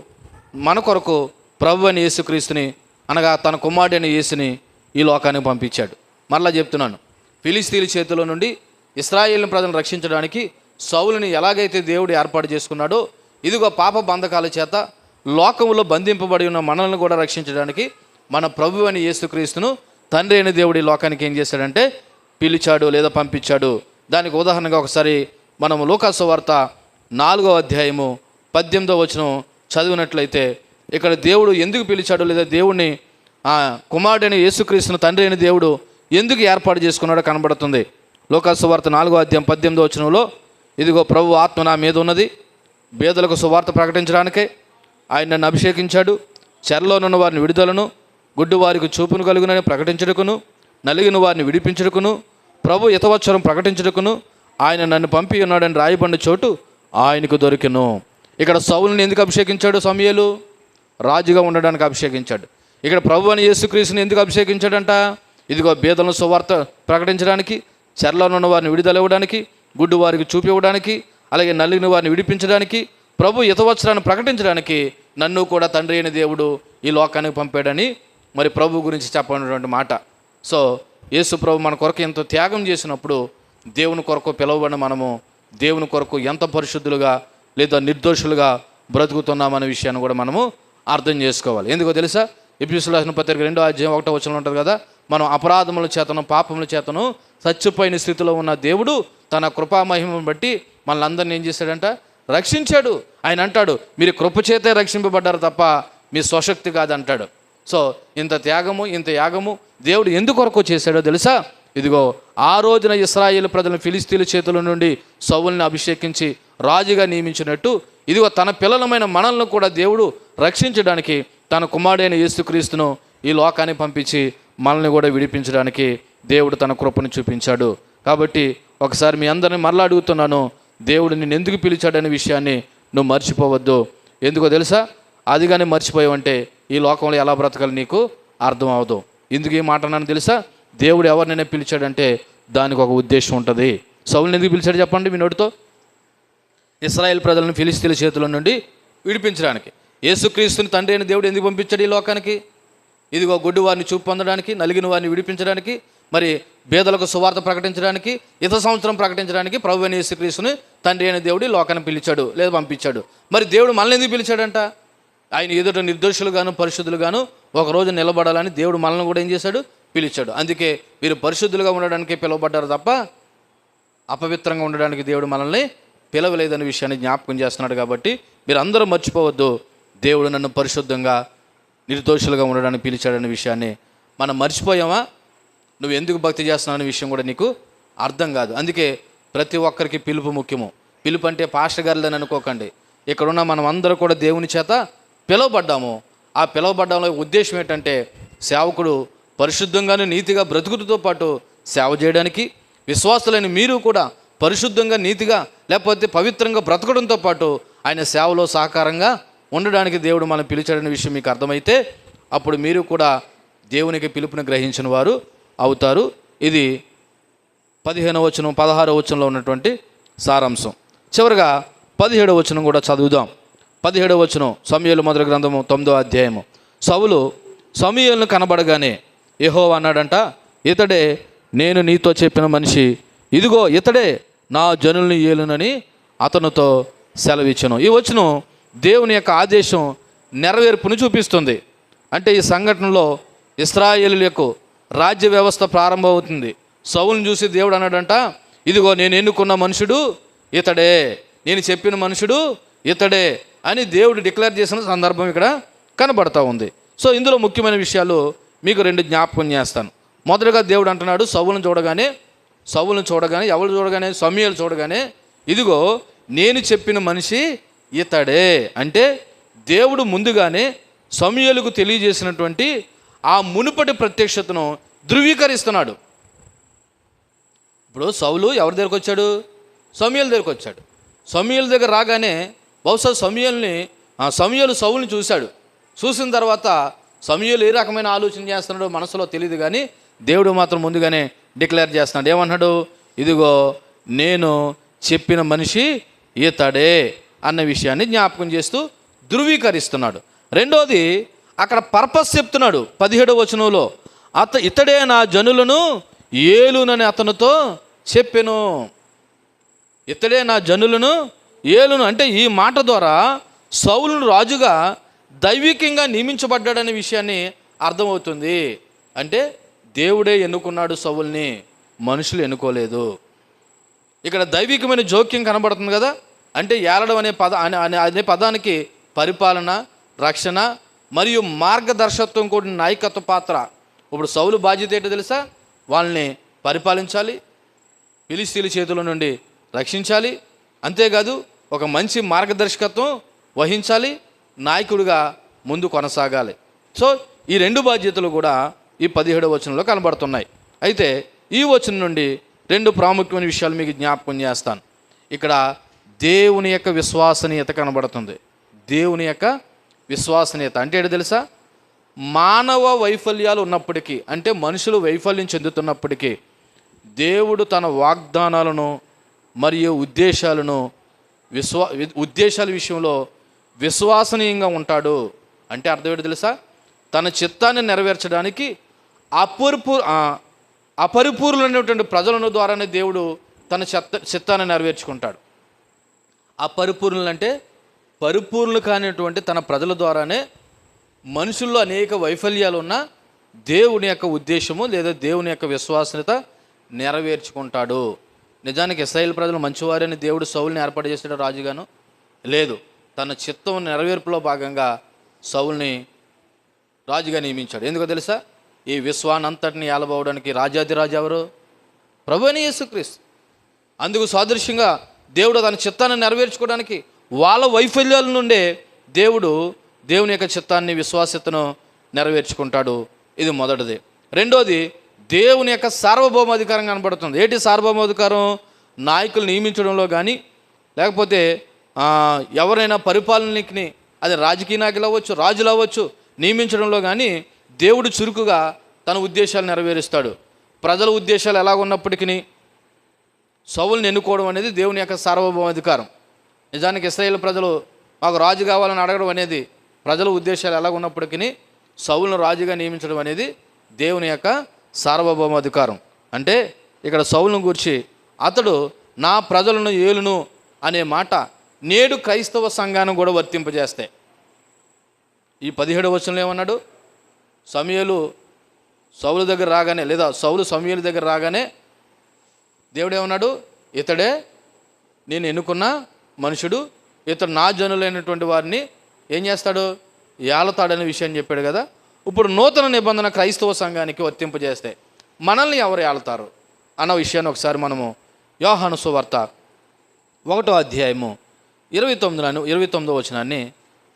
మన కొరకు ప్రభువు అని యేసుక్రీస్తుని, అనగా తన కుమారుడైన యేసుని ఈ లోకానికి పంపించాడు. మరలా చెప్తున్నాను, ఫిలిష్తీయుల చేతిలో నుండి ఇశ్రాయేలు ప్రజలను రక్షించడానికి సౌలుని ఎలాగైతే దేవుడు ఏర్పాటు చేసుకున్నాడో, ఇదిగో పాప బంధకాల చేత లోకంలో బంధింపబడి ఉన్న మనల్ని కూడా రక్షించడానికి మన ప్రభువు అని యేసుక్రీస్తును తండ్రి అయిన దేవుడి లోకానికి ఏం చేశాడంటే పిలిచాడు, లేదా పంపించాడు. దానికి ఉదాహరణగా ఒకసారి మనం లూకాసు వార్త 4వ అధ్యాయము 18వ వచనం చదివినట్లయితే, ఇక్కడ దేవుడు ఎందుకు పిలిచాడు, లేదా దేవుడిని కుమారుడైన యేసుక్రీస్తును తండ్రి అయిన దేవుడు ఎందుకు ఏర్పాటు చేసుకున్నాడో కనబడుతుంది. లూకాసు వార్త 4వ అధ్యాయం 18వ వచనంలో, ఇదిగో ప్రభు ఆత్మ నా మీద ఉన్నది, బేదలకు సువార్త ప్రకటించడానికే ఆయన నన్ను అభిషేకించాడు, చెరలోనున్న వారిని విడుదలను, గుడ్డు వారికి చూపును కలుగునని ప్రకటించుటకును, నలిగిన వారిని విడిపించుటకును, ప్రభు హితవత్సరం ప్రకటించుటకును ఆయన నన్ను పంపి ఉన్నాడని రాయబడిన చోటు ఆయనకు దొరికెను. ఇక్కడ సౌలుని ఎందుకు అభిషేకించాడు? సమూయేలు రాజుగా ఉండడానికి అభిషేకించాడు. ఇక్కడ ప్రభు అని యేసుక్రీస్తుని ఎందుకు అభిషేకించాడంట? ఇదిగో బేదలను సువార్త ప్రకటించడానికి, చెరలోనున్న వారిని విడుదల ఇవ్వడానికి, గుడ్డు వారికి చూపి ఇవ్వడానికి, అలాగే నలిగిన వారిని విడిపించడానికి, ప్రభు హితవత్సరాన్ని ప్రకటించడానికి నన్ను కూడా తండ్రి అయిన దేవుడు ఈ లోకానికి పంపాడని మరి ప్రభు గురించి చెప్పినటువంటి మాట. సో యేసు ప్రభు మన కొరకు ఎంతో త్యాగం చేసినప్పుడు దేవుని కొరకు పిలువబడిన మనము దేవుని కొరకు ఎంత పరిశుద్ధులుగా లేదా నిర్దోషులుగా బ్రతుకుతున్నామనే విషయాన్ని కూడా మనము అర్థం చేసుకోవాలి. ఎందుకో తెలుసా, ఎఫెసీయులకు రాసిన పత్రిక 2వ అధ్యాయం 1వ వచనంలో ఉంటుంది కదా, మనం అపరాధముల చేతను పాపముల చేతను చచ్చిపోయిన స్థితిలో ఉన్న దేవుడు తన కృపామహిమను బట్టి మనల్ని అందరినీ ఏం చేశాడంట, రక్షించాడు. ఆయన అంటాడు, మీరు కృపచేతే రక్షింపబడ్డారు తప్ప మీ స్వశక్తి కాదంటాడు. సో ఇంత త్యాగము, ఇంత యాగము దేవుడు ఎందుకొరకు చేశాడో తెలుసా? ఇదిగో ఆ రోజున ఇశ్రాయేలు ప్రజలను ఫిలిష్తీయుల చేతుల నుండి సౌలుని అభిషేకించి రాజుగా నియమించినట్టు, ఇదిగో తన పిల్లలమైన మనల్ని కూడా దేవుడు రక్షించడానికి తన కుమారుడైన యేసుక్రీస్తును ఈ లోకానికి పంపించి మనల్ని కూడా విడిపించడానికి దేవుడు తన కృపను చూపించాడు. కాబట్టి ఒకసారి మీ అందరిని మరలా అడుగుతున్నాను, దేవుడు నిన్ను ఎందుకు పిలిచాడనే విషయాన్ని నువ్వు మర్చిపోవద్దు. ఎందుకో తెలుసా, అది కానీ మర్చిపోయావంటే ఈ లోకంలో ఎలా బ్రతకాలి నీకు అర్థం అవ్వదు. ఎందుకు ఈ మాట అన్నాను తెలుసా? దేవుడు ఎవరినైనా పిలిచాడంటే దానికి ఒక ఉద్దేశం ఉంటుంది. సౌలుని ఎందుకు పిలిచాడు చెప్పండి మీ నోటితో? ఇశ్రాయేల్ ప్రజలను ఫిలిష్తీయుల చేతుల నుండి విడిపించడానికి. యేసుక్రీస్తుని తండ్రి అయిన దేవుడు ఎందుకు పంపించాడు ఈ లోకానికి? ఇదిగో గుడ్డి వారిని చూపు పొందడానికి, నలిగిన వారిని విడిపించడానికి, మరి బేదలకు సువార్త ప్రకటించడానికి, సంవత్సరం ప్రకటించడానికి ప్రభువైన యేసుక్రీస్తుని తండ్రి అయిన దేవుడు లోకాన్ని పిలిచాడు, లేదా పంపించాడు. మరి దేవుడు మనల్ని ఎందుకు పిలిచాడంట? ఆయన ఎదుట నిర్దోషులుగాను పరిశుద్ధులుగాను ఒకరోజు నిలబడాలని దేవుడు మనల్ని కూడా ఏం చేశాడు, పిలిచాడు. అందుకే మీరు పరిశుద్ధులుగా ఉండడానికి పిలువబడ్డారు తప్ప అపవిత్రంగా ఉండడానికి దేవుడు మనల్ని పిలవలేదనే విషయాన్ని జ్ఞాపకం చేస్తున్నాడు. కాబట్టి మీరు అందరూ మర్చిపోవద్దు, దేవుడు నన్ను పరిశుద్ధంగా నిర్దోషులుగా ఉండడానికి పిలిచాడనే విషయాన్ని. మనం మర్చిపోయామా? నువ్వు ఎందుకు భక్తి చేస్తున్నావు అనే విషయం కూడా నీకు అర్థం కాదు. అందుకే ప్రతి ఒక్కరికి పిలుపు ముఖ్యము. పిలుపు అంటే పాస్టర్ గారిదని అనుకోకండి. ఇక్కడున్న మనం అందరూ కూడా దేవుని చేత పిలువబడ్డాము. ఆ పిలువబడ్డంలో ఉద్దేశం ఏంటంటే సేవకుడు పరిశుద్ధంగాను నీతిగా బ్రతుకుతో పాటు సేవ చేయడానికి, విశ్వాసులైన మీరు కూడా పరిశుద్ధంగా నీతిగా లేకపోతే పవిత్రంగా బ్రతకడంతో పాటు ఆయన సేవలో సహకారంగా ఉండడానికి దేవుడు మనం పిలిచాడనే విషయం మీకు అర్థమైతే అప్పుడు మీరు కూడా దేవునికి పిలుపుని గ్రహించిన వారు అవుతారు. ఇది 15వ వచనం 16వ వచనంలో ఉన్నటువంటి సారాంశం. చివరిగా 17వ వచనం కూడా చదువుదాం. 17వ వచనం సమూయేలు మొదటి గ్రంథము 9వ అధ్యాయము. సౌలు సమూయేలును కనబడగానే యెహోవా అన్నాడంట, ఇతడే నేను నీతో చెప్పిన మనిషి, ఇదిగో ఇతడే నా జనుల్ని ఏలునని అతనితో సెలవిచ్చెను. ఈ వచనం దేవుని యొక్క ఆదేశం నెరవేర్పును చూపిస్తుంది. అంటే ఈ సంఘటనలో ఇశ్రాయేలీయులకు రాజ్య వ్యవస్థ ప్రారంభమవుతుంది. సౌలును చూసి దేవుడు అన్నాడంట, ఇదిగో నేను ఎన్నుకున్న మనుషుడు ఇతడే, నేను చెప్పిన మనుషుడు ఇతడే అని దేవుడు డిక్లేర్ చేసిన సందర్భం ఇక్కడ కనబడతా ఉంది. సో ఇందులో ముఖ్యమైన విషయాలు మీకు 2 జ్ఞాపకం చేస్తాను. మొదటగా దేవుడు అంటున్నాడు సౌలును చూడగానే ఎవరు చూడగానే సమూయేలు చూడగానే, ఇదిగో నేను చెప్పిన మనిషి ఇతడే. అంటే దేవుడు ముందుగానే సమూయేలుకు తెలియజేసినటువంటి ఆ మునుపటి ప్రత్యక్షతను ధృవీకరిస్తున్నాడు. ఇప్పుడు సౌలు ఎవరి దగ్గరకు వచ్చాడు? సమూయేలు దగ్గరకు వచ్చాడు. సమూయేలు దగ్గర రాగానే బహుశా సమూయేలు సౌలుని చూశాడు. చూసిన తర్వాత సమూయేలు ఏ రకమైన ఆలోచన చేస్తున్నాడో మనసులో తెలియదు, కానీ దేవుడు మాత్రం ముందుగానే డిక్లేర్ చేస్తున్నాడు. ఏమన్నాడు? ఇదిగో నేను చెప్పిన మనిషి ఇతడే అన్న విషయాన్ని జ్ఞాపకం చేస్తూ ధృవీకరిస్తున్నాడు. రెండోది అక్కడ పర్పస్ చెప్తున్నాడు. 17వ వచనంలో ఇతడే నా జనులను ఏలునని అతనితో చెప్పెను. ఇతడే నా జనులను ఏలును అంటే ఈ మాట ద్వారా సౌలును రాజుగా దైవికంగా నియమించబడ్డాడనే విషయాన్ని అర్థమవుతుంది. అంటే దేవుడే ఎన్నుకున్నాడు సౌలుని, మనుషులు ఎన్నుకోలేదు. ఇక్కడ దైవికమైన జోక్యం కనబడుతుంది కదా. అంటే ఏలడం అనే పదానికి పరిపాలన, రక్షణ మరియు మార్గదర్శకత్వం కూడిన నాయకత్వ పాత్ర. ఇప్పుడు సౌలు బాధ్యత ఏంటో తెలుసా? వాళ్ళని పరిపాలించాలి, ఫిలిష్తీయుల చేతుల నుండి రక్షించాలి, అంతేకాదు ఒక మంచి మార్గదర్శకత్వం వహించాలి, నాయకుడిగా ముందు కొనసాగాలి. సో ఈ 2 బాధ్యతలు కూడా ఈ 17వ వచనంలో కనబడుతున్నాయి. అయితే ఈ వచనం నుండి 2 ప్రాముఖ్యమైన విషయాలు మీకు జ్ఞాపకం చేస్తాను. ఇక్కడ దేవుని యొక్క విశ్వసనీయత కనబడుతుంది. దేవుని యొక్క విశ్వసనీయత అంటే ఏంటో తెలుసా? మానవ వైఫల్యాలు ఉన్నప్పటికీ, అంటే మనుషులు వైఫల్యం చెందుతున్నప్పటికీ దేవుడు తన వాగ్దానాలను మరియు ఉద్దేశాల విషయంలో విశ్వసనీయంగా ఉంటాడు. అంటే అర్థం ఏంటో తెలుసా? తన చిత్తాన్ని నెరవేర్చడానికి అపరిపూర్ణులైనటువంటి ప్రజలను ద్వారానే దేవుడు తన చిత్తాన్ని నెరవేర్చుకుంటాడు. అపరిపూర్ణులు అంటే పరిపూర్ణులు కానిటువంటి తన ప్రజల ద్వారానే మనుషుల్లో అనేక వైఫల్యాలు ఉన్న దేవుని యొక్క ఉద్దేశము లేదా దేవుని యొక్క విశ్వసనీయత నెరవేర్చుకుంటాడు. నిజానికి ఇశ్రాయేలు ప్రజలు మంచివారని దేవుడు సౌలుని ఏర్పాటు చేసాడు రాజుగాను? లేదు. తన చిత్తం నెరవేర్పులో భాగంగా సౌలుని రాజుగా నియమించాడు. ఎందుకో తెలుసా? ఈ విశ్వానంతటిని ఏలబోవడానికి రాజాదిరాజు ఎవరు? ప్రభువైన యేసుక్రీస్తు. అందుకు సాదృశ్యంగా దేవుడు తన చిత్తాన్ని నెరవేర్చుకోవడానికి వాళ్ళ వైఫల్యాల నుండే దేవుని యొక్క చిత్తాన్ని విశ్వాసతను నెరవేర్చుకుంటాడు. ఇది మొదటిది. రెండోది దేవుని యొక్క సార్వభౌమాధికారం కనబడుతుంది. ఏంటి సార్వభౌమాధికారం? నాయకులు నియమించడంలో కానీ లేకపోతే ఎవరైనా పరిపాలనకి, అది రాజకీయ నాయకులు అవ్వచ్చు, రాజులు అవ్వచ్చు, నియమించడంలో కానీ దేవుడు చురుకుగా తన ఉద్దేశాలు నెరవేరుస్తాడు. ప్రజల ఉద్దేశాలు ఎలాగున్నప్పటికీ సౌలుని ఎన్నుకోవడం అనేది దేవుని యొక్క సార్వభౌమాధికారం. నిజానికి ఇశ్రాయేలు ప్రజలు మాకు రాజు కావాలని అడగడం అనేది ప్రజల ఉద్దేశాలు ఎలాగున్నప్పటికీ సౌలును రాజుగా నియమించడం అనేది దేవుని యొక్క సార్వభౌమాధికారం. అంటే ఇక్కడ సౌలును గూర్చి అతడు నా ప్రజలను ఏలును అనే మాట నేడు క్రైస్తవ సంఘాన్ని కూడా వర్తింపజేస్తాయి. ఈ 17వ వచనంలో ఏమన్నాడు? సమూయేలు సౌలు దగ్గర రాగానే, లేదా సౌలు సమూయేలు దగ్గర రాగానే దేవుడు ఏమన్నాడు? ఇతడే నేను ఎన్నుకున్న మనుషుడు, ఇతడు నా జనులైనటువంటి వారిని ఏం చేస్తాడు? ఏలతాడనే విషయం చెప్పాడు కదా. ఇప్పుడు నూతన నిబంధన క్రైస్తవ సంఘానికి వర్తింపజేస్తే మనల్ని ఎవరు ఏలుతారు అన్న విషయాన్ని ఒకసారి మనము యోహాను సువార్త 1వ అధ్యాయము 29వ వచనాన్ని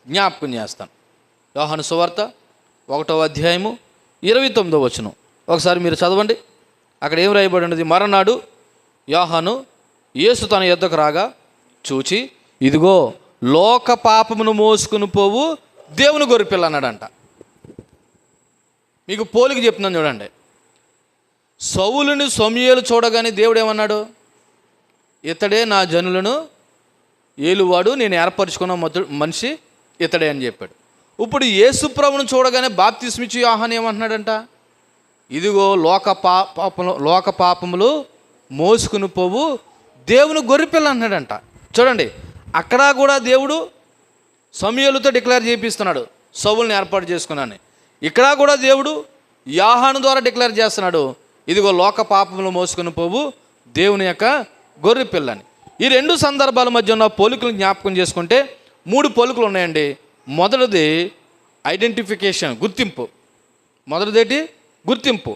జ్ఞాపకం చేస్తాను. యోహాను సువార్త 1వ అధ్యాయము 29వ వచనం ఒకసారి మీరు చదవండి. అక్కడ ఏం రాయబడి ఉన్నది? మరనాడు యోహాను యేసు తన యొద్దకు రాగా చూచి, ఇదిగో లోక పాపమును మోసుకుని పోవు దేవుని గొర్రెపిల్ల అన్నాడంట. మీకు పోలిక చెప్తున్నాను చూడండి. సౌలుని సమూయేలు చూడగానే దేవుడు ఏమన్నాడు? ఇతడే నా జనులను ఏలువాడు, నేను ఏర్పరచుకున్న మనిషి ఇతడే అని చెప్పాడు. ఇప్పుడు యేసు ప్రభువును చూడగానే బాప్తిస్మిచ్చి యోహాను ఏమంటున్నాడంట? ఇదిగో లోక పాపములు మోసుకుని పోవు దేవుని గొర్రెపిల్ల అన్నాడంట. చూడండి, అక్కడ కూడా దేవుడు సమూయేలుతో డిక్లేర్ చేపిస్తున్నాడు సౌలుని ఏర్పాటు చేసుకున్నాను. ఇక్కడ కూడా దేవుడు యోహాను ద్వారా డిక్లేర్ చేస్తున్నాడు, ఇదిగో లోక పాపములు మోసుకుని పోవు దేవుని యొక్క గొర్రెపిల్లని. ఈ రెండు సందర్భాల మధ్య ఉన్న పోలికలు జ్ఞాపకం చేసుకుంటే 3 పోలికలు ఉన్నాయండి. మొదటిది ఐడెంటిఫికేషన్, గుర్తింపు. మొదటిదేంటి? గుర్తింపు.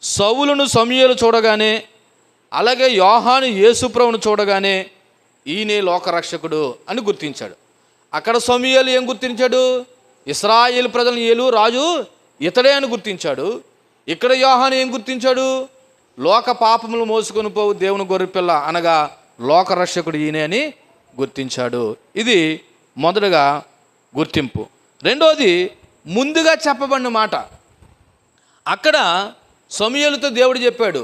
సౌలును సమూయేలు చూడగానే, అలాగే యోహాను యేసుప్రభువును చూడగానే ఈయనే లోకరక్షకుడు అని గుర్తించాడు. అక్కడ సమూయేలు ఏం గుర్తించాడు? ఇశ్రాయేలు ప్రజలను ఏలు రాజు ఇతడే అని గుర్తించాడు. ఇక్కడ యోహాను ఏం గుర్తించాడు? లోక పాపములు మోసుకొని పోవు దేవుని గొర్రెపిల్ల అనగా లోకరక్షకుడు ఈయనే అని గుర్తించాడు. ఇది మొదటగా గుర్తింపు. రెండోది ముందుగా చెప్పబడిన మాట. అక్కడ సమూయేలుతో దేవుడు చెప్పాడు,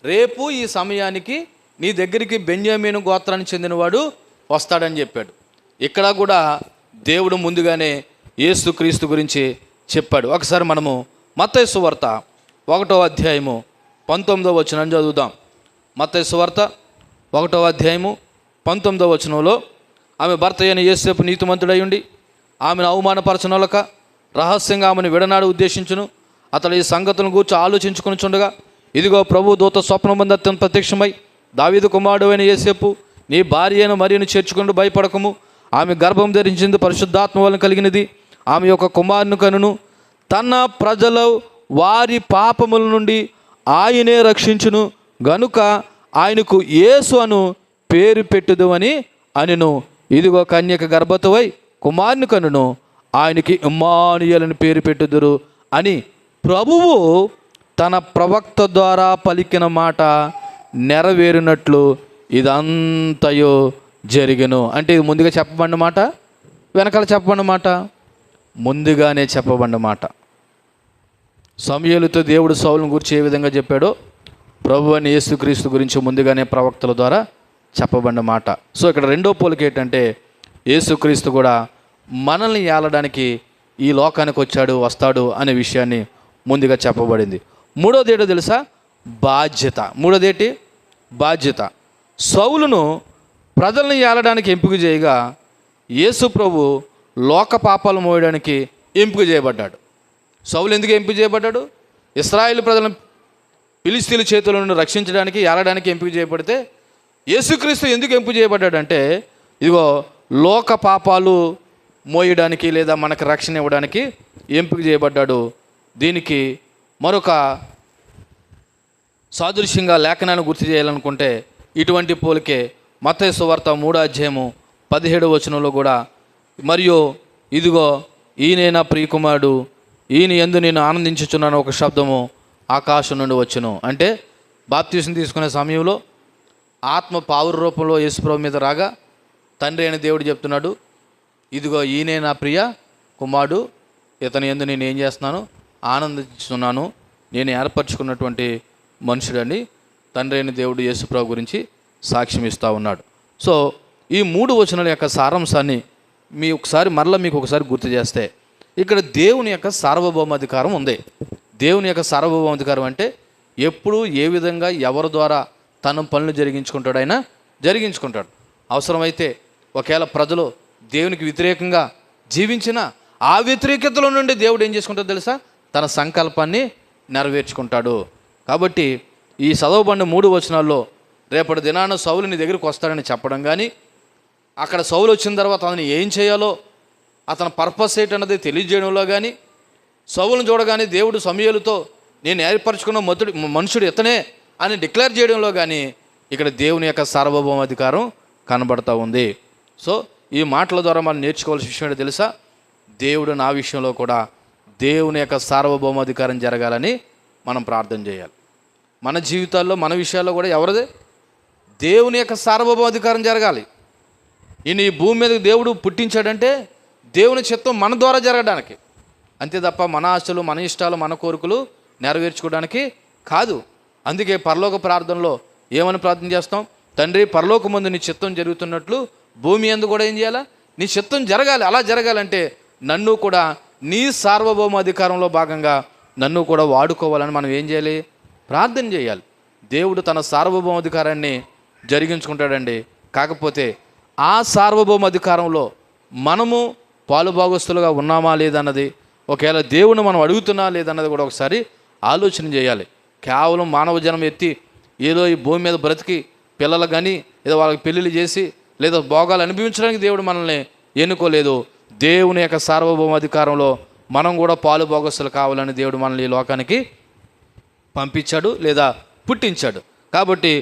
రేపు ఈ సమయానికి నీ దగ్గరికి బెన్యామీను గోత్రానికి చెందినవాడు వస్తాడని చెప్పాడు. ఇక్కడ కూడా దేవుడు ముందుగానే యేసుక్రీస్తు గురించి చెప్పాడు. ఒకసారి మనము మత్తయి సువార్త 1వ అధ్యాయము 19వ వచనం చదువుదాం. మత్తయి సువార్త 1వ అధ్యాయము 19వ వచనంలో, ఆమె భర్త అయిన యోసేపు నీతిమంతుడై ఉండి ఆమెను అవమానపరచనొలక రహస్యంగా ఆమెను విడనాడు ఉద్దేశించును. అతడు ఈ సంగతులను గూర్చి ఆలోచించుకుని చుండగా, ఇదిగో ప్రభు దూత స్వప్నమందు అతను ప్రత్యక్షమై, దావీదు కుమారుడు అయిన యోసేపు, నీ భార్య అయిన మరియను చేర్చుకుంటూ భయపడకము. ఆమె గర్భం ధరించింది పరిశుద్ధాత్మ వలన కలిగినది. ఆమె యొక్క కుమారుని కనును. తన ప్రజల వారి పాపముల నుండి ఆయనే రక్షించును గనుక ఆయనకు యేసు అను పేరు పెట్టుదు అని అనెను. ఇదిగో కన్యక గర్భవతివై కుమారుని కనును. ఆయనకి ఇమ్మానుయేలు అని పేరు పెట్టుదురు అని ప్రభువు తన ప్రవక్త ద్వారా పలికిన మాట నెరవేరినట్లు ఇదంతయో జరిగెను. అంటే ఇది ముందుగా చెప్పబడిన మాట, వెనకాల చెప్పబడిన మాట? ముందుగానే చెప్పబడిన మాట. సమూయేలుతో దేవుడు సౌలును గురించి ఏ విధంగా చెప్పాడో ప్రభు అని యేసుక్రీస్తు గురించి ముందుగానే ప్రవక్తల ద్వారా చెప్పబడిన మాట. సో ఇక్కడ రెండో పోలిక ఏంటంటే, యేసుక్రీస్తు కూడా మనల్ని ఏలడానికి ఈ లోకానికి వచ్చాడు, వస్తాడు అనే విషయాన్ని ముందుగా చెప్పబడింది. మూడోది ఏంటో తెలుసా? బాధ్యత. మూడోదేంటి? బాధ్యత. సౌలును ప్రజల్ని ఏలడానికి ఎంపిక చేయగా యేసు ప్రభు లోక పాపాలు మోయడానికి ఎంపిక చేయబడ్డాడు. సౌలు ఎందుకు ఎంపిక చేయబడ్డాడు? ఇశ్రాయేలు ప్రజలను ఫిలిష్తీయుల చేతుల నుండి రక్షించడానికి, ఏలడానికి ఎంపిక చేయబడితే, యేసుక్రీస్తు ఎందుకు ఎంపిక చేయబడ్డాడంటే, ఇదిగో లోక పాపాలు మోయడానికి లేదా మనకు రక్షణ ఇవ్వడానికి ఎంపిక చేయబడ్డాడు. దీనికి మరొక సాదృశ్యంగా లేఖనాన్ని గుర్తు చేయాలనుకుంటే ఇటువంటి పోలికే మత్తయి సువార్త 3వ అధ్యాయము 17వ వచనంలో కూడా, మరియు ఇదిగో ఈయనే నా ప్రియకుమారుడు, ఈయన యందు నేను ఆనందించుచున్నాను ఒక శబ్దము ఆకాశం నుండి వచ్చును. అంటే బాప్తీసం తీసుకునే సమయంలో ఆత్మ పావుర రూపంలో యేసుప్రభు మీద రాగా తండ్రి అయిన దేవుడు చెప్తున్నాడు, ఇదిగో ఈయనే నా ప్రియ కుమారుడు, ఇతని యందు నేను ఏం చేస్తున్నాను? ఆనందిస్తున్నాను, నేను ఏర్పరచుకున్నటువంటి మనుషుడని తండ్రి అయిన దేవుడు యేసుప్రభు గురించి సాక్ష్యం ఇస్తూ ఉన్నాడు. సో ఈ 3 వచనాల యొక్క సారాంశాన్ని మీకు ఒకసారి గుర్తు చేస్తే, ఇక్కడ దేవుని యొక్క సార్వభౌమాధికారం ఉంది. దేవుని యొక్క సార్వభౌమాధికారం అంటే ఎప్పుడు ఏ విధంగా ఎవరి ద్వారా తన పనులు జరిగించుకుంటాడు. అవసరమైతే ఒకవేళ ప్రజలు దేవునికి వ్యతిరేకంగా జీవించిన ఆ వ్యతిరేకతలో నుండి దేవుడు ఏం చేసుకుంటాడో తెలుసా? తన సంకల్పాన్ని నెరవేర్చుకుంటాడు. కాబట్టి ఈ చదవబడిన 3 వచనాల్లో రేపటి దినాన సౌలు నీ దగ్గరికి వస్తాడని చెప్పడం కానీ, అక్కడ సౌలు వచ్చిన తర్వాత అతను ఏం చేయాలో అతని పర్పస్ ఏంటన్నది తెలియజేయడంలో కానీ, సౌలును చూడగానే దేవుడు సమూయేలుతో నేను ఏర్పరచుకున్న మనుషుడు ఇతనే అని డిక్లేర్ చేయడంలో కానీ ఇక్కడ దేవుని యొక్క సార్వభౌమాధికారం కనబడతా ఉంది. సో ఈ మాటల ద్వారా మనం నేర్చుకోవాల్సిన విషయం ఏంటో తెలుసా? దేవుడు నా విషయంలో కూడా దేవుని యొక్క సార్వభౌమాధికారం జరగాలని మనం ప్రార్థన చేయాలి. మన జీవితాల్లో మన విషయాల్లో కూడా ఎవరిదే? దేవుని యొక్క సార్వభౌమాధికారం జరగాలి. ఈ భూమి మీద దేవుడు పుట్టించాడంటే దేవుని చిత్తం మన ద్వారా జరగడానికి, అంతే తప్ప మన ఆశలు, మన ఇష్టాలు, మన కోరికలు నెరవేర్చుకోవడానికి కాదు. అందుకే పరలోక ప్రార్థనలో ఏమని ప్రార్థన చేస్తాం? తండ్రి, పరలోకమందు నీ చిత్తం జరుగుతున్నట్లు భూమి యందు కూడా ఏం చేయాలా? నీ చిత్తం జరగాలి. అలా జరగాలంటే నన్ను కూడా నీ సార్వభౌమ అధికారంలో భాగంగా నన్ను కూడా వాడుకోవాలని మనం ఏం చేయాలి? ప్రార్థన చేయాలి. దేవుడు తన సార్వభౌమ అధికారాన్ని జరిగించుకుంటాడండి. కాకపోతే ఆ సార్వభౌమ అధికారంలో మనము పాలుభాగస్తులుగా ఉన్నామా లేదన్నది, ఒకవేళ దేవుని మనం అడుగుతున్నా లేదన్నది కూడా ఒకసారి ఆలోచన చేయాలి. కేవలం మానవ జనం ఎత్తి ఏదో ఈ భూమి మీద బ్రతికి పిల్లలు కానీ ఏదో వాళ్ళకి పెళ్ళిళ్ళు చేసి లేదా భోగాలు అనుభవించడానికి దేవుడు మనల్ని ఎన్నుకోలేదు. దేవుని యొక్క సార్వభౌమ అధికారంలో మనం కూడా పాలుభాగస్తులు కావాలని దేవుడు మనల్ని ఈ లోకానికి పంపించాడు లేదా పుట్టించాడు. కాబట్టి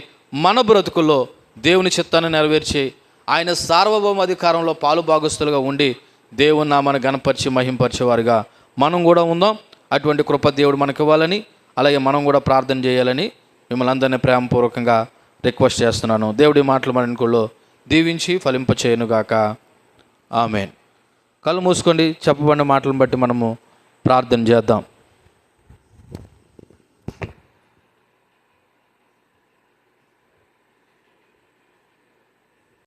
మన బ్రతుకుల్లో దేవుని చిత్తాన్ని నెరవేర్చి ఆయన సార్వభౌమ అధికారంలో పాలుభాగస్తులుగా ఉండి దేవుని నామాన్ని గణపరిచి మహింపరిచేవారుగా మనం కూడా ఉందాం. అటువంటి కృప దేవుడు మనకి ఇవ్వాలని, అలాగే మనం కూడా ప్రార్థన చేయాలని మిమ్మల్ని అందరినీ ప్రేమపూర్వకంగా రిక్వెస్ట్ చేస్తున్నాను. దేవుడి మాటలు మన ఇంట్లో దీవించి ఫలింపచేయనుగాక. ఆమేన్. కళ్ళు మూసుకోండి. చెప్పబడిన మాటలను బట్టి మనము ప్రార్థన చేద్దాం.